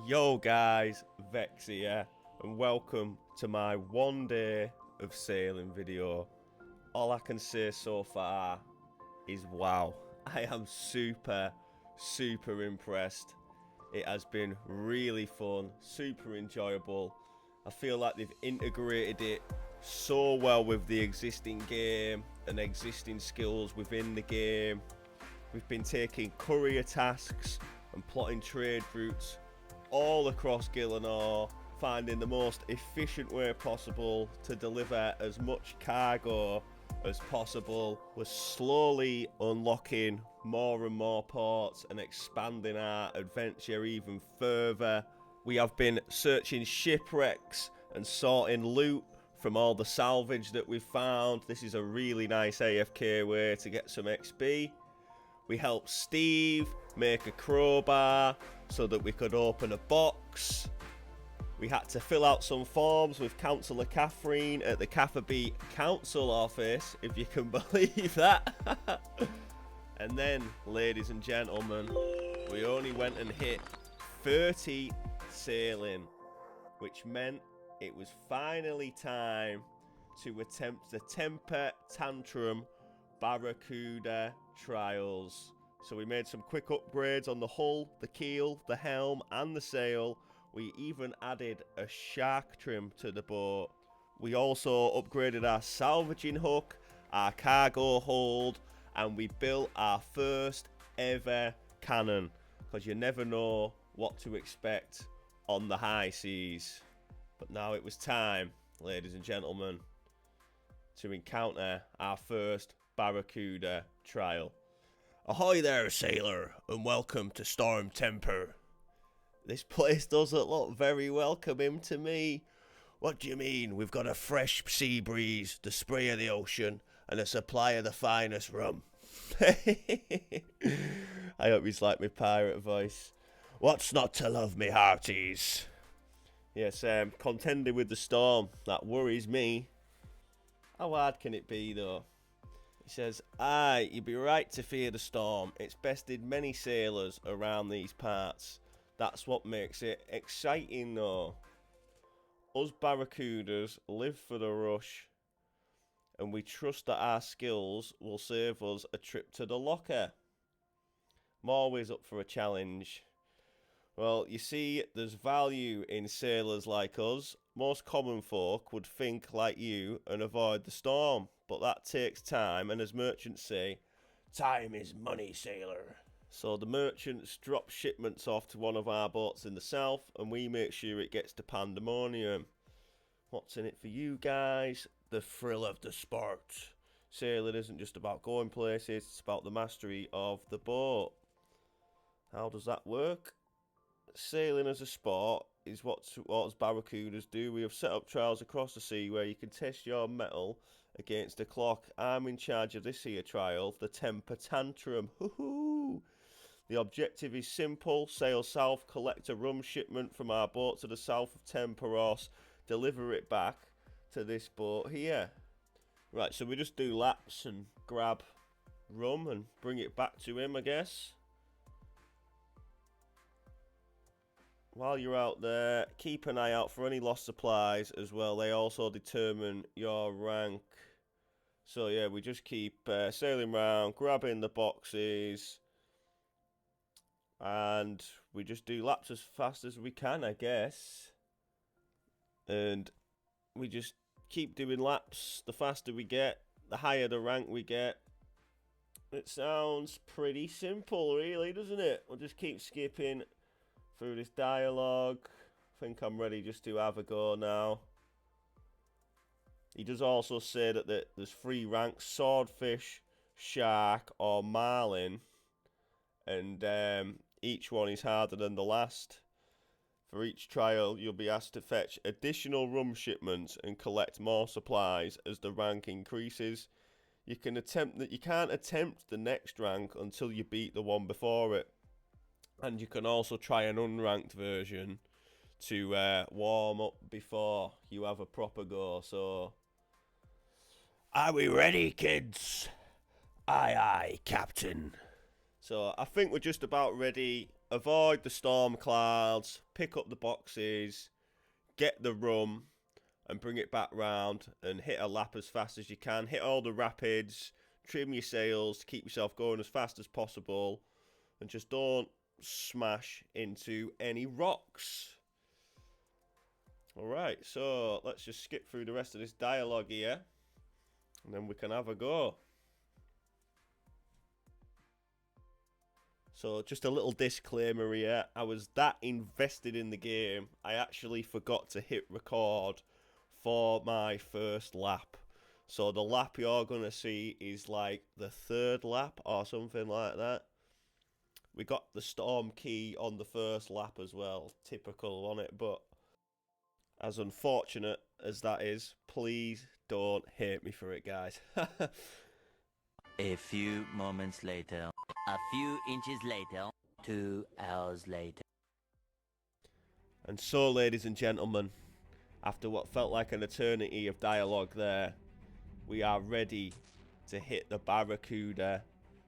Yo guys, Vex here, and welcome to my 1 day of sailing video. All I can say so far is wow. I am super impressed. It has been really fun, super enjoyable. I feel like they've integrated it so well with the existing game and existing skills within the game. We've been taking courier tasks and plotting trade routes all across Gillinor, finding the most efficient way possible to deliver as much cargo as possible. We're slowly unlocking more and more ports and expanding our adventure even further. We have been searching shipwrecks and sorting loot from all the salvage that we've found. This is a really nice AFK way to get some XP. We helped Steve make a crowbar so that we could open a box. We had to fill out some forms with Councillor Catherine at the Catherby Council office, if you can believe that. And then, ladies and gentlemen, we only went and hit 30 sailing, which meant it was finally time to attempt the Temper Tantrum Barracuda Trials. So we made some quick upgrades on the hull, the keel, the helm and the sail. We even added a shark trim to the boat. We also upgraded our salvaging hook, our cargo hold, and we built our first ever cannon, because you never know what to expect on the high seas. But now it was time, ladies and gentlemen, to encounter our first Barracuda trial. Ahoy there, sailor, and welcome to Storm Temper. This place doesn't look very welcoming to me. What do you mean? We've got a fresh sea breeze, the spray of the ocean, and a supply of the finest rum. I hope he's like my pirate voice. What's not to love, me hearties? Yes, contending with the storm. That worries me. How hard can it be, though? He says, aye, you'd be right to fear the storm. It's bested many sailors around these parts. That's what makes it exciting, though. Us Barracudas live for the rush, and we trust that our skills will save us a trip to the locker. I'm always up for a challenge. Well, you see, there's value in sailors like us. Most common folk would think like you and avoid the storm, but that takes time, and as merchants say, time is money, sailor. So the merchants drop shipments off to one of our boats in the south, and we make sure it gets to Pandemonium. What's in it for you guys? The thrill of the sport. Sailing isn't just about going places, it's about the mastery of the boat. How does that work? Sailing as a sport is what us Barracudas do. We have set up trials across the sea where you can test your mettle against the clock. I'm in charge of this here trial, the Temper Tantrum. Hoo-hoo! The objective is simple: sail south, collect a rum shipment from our boat to the south of Temperos, deliver it back to this boat here. Right, so we just do laps and grab rum and bring it back to him, I guess. While you're out there, keep an eye out for any lost supplies as well. They also determine your rank. So yeah, we just keep sailing around, grabbing the boxes, and we just do laps as fast as we can, I guess. And we just keep doing laps. The faster we get, the higher the rank we get. It sounds pretty simple, really, doesn't it? We'll just keep skipping through this dialogue. I think I'm ready just to have a go now. He does also say that there's 3 ranks: swordfish, shark or marlin, and each one is harder than the last. For each trial you'll be asked to fetch additional rum shipments and collect more supplies as the rank increases. You can't attempt the next rank until you beat the one before it. And you can also try an unranked version to warm up before you have a proper go. So, are we ready, kids? Aye, aye, Captain. So, I think we're just about ready. avoid the storm clouds, pick up the boxes, get the rum, and bring it back round and hit a lap as fast as you can. Hit all the rapids, trim your sails to keep yourself going as fast as possible, and just don't smash into any rocks. Alright, so let's just skip through the rest of this dialogue here, and then we can have a go. So just a little disclaimer here, I was that invested in the game, I actually forgot to hit record for my first lap. So the lap you're going to see is like the third lap or something like that. We got the storm key on the first lap as well, typical on it, but as unfortunate as that is, please don't hate me for it, guys. A few moments later, a few inches later, 2 hours later. And so, ladies and gentlemen, after what felt like an eternity of dialogue there, we are ready to hit the Barracuda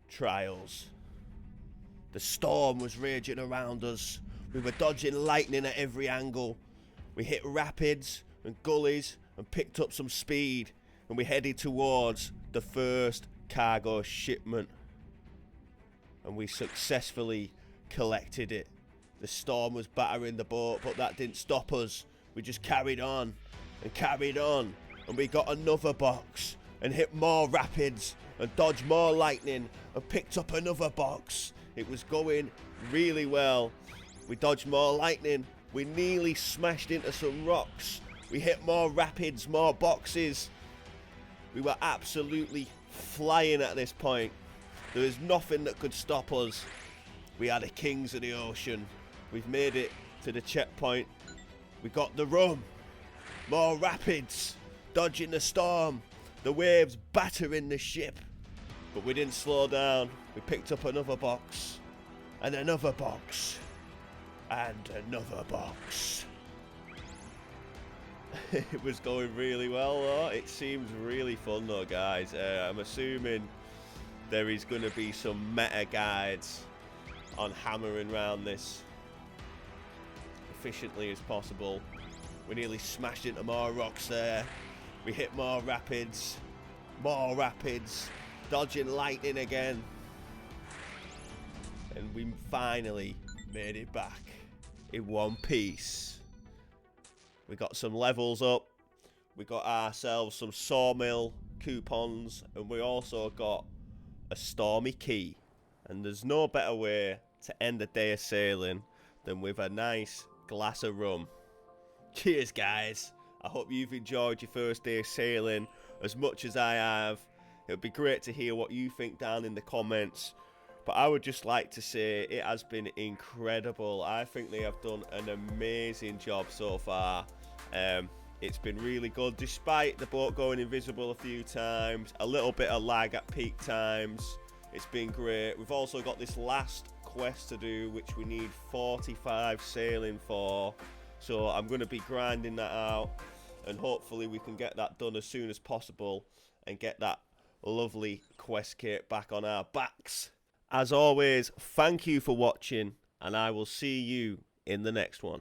Trials. The storm was raging around us. We were dodging lightning at every angle. We hit rapids and gullies and picked up some speed, and we headed towards the first cargo shipment. And we successfully collected it. The storm was battering the boat, but that didn't stop us. We just carried on and carried on, and we got another box and hit more rapids and dodged more lightning and picked up another box. It was going really well. We dodged more lightning. We nearly smashed into some rocks. We hit more rapids, more boxes. We were absolutely flying at this point. There was nothing that could stop us. We are the kings of the ocean. We've made it to the checkpoint. We got the rum. More rapids. Dodging the storm. The waves battering the ship. But we didn't slow down. We picked up another box. And another box. And another box. It was going really well though. It seems really fun though, guys. I'm assuming there is going to be some meta guides on hammering around this efficiently as possible. We nearly smashed into more rocks there. We hit more rapids, dodging lightning again, and we finally made it back in one piece. We got some levels up, we got ourselves some sawmill coupons, and we also got a stormy key. And there's no better way to end a day of sailing than with a nice glass of rum. Cheers, guys. I hope you've enjoyed your first day of sailing as much as I have. It would be great to hear what you think down in the comments. But I would just like to say it has been incredible. I think they have done an amazing job so far. It's been really good, despite the boat going invisible a few times, a little bit of lag at peak times. It's been great. We've also got this last quest to do, which we need 45 sailing for. So I'm going to be grinding that out, and hopefully we can get that done as soon as possible and get that lovely quest kit back on our backs. As always, thank you for watching, and I will see you in the next one.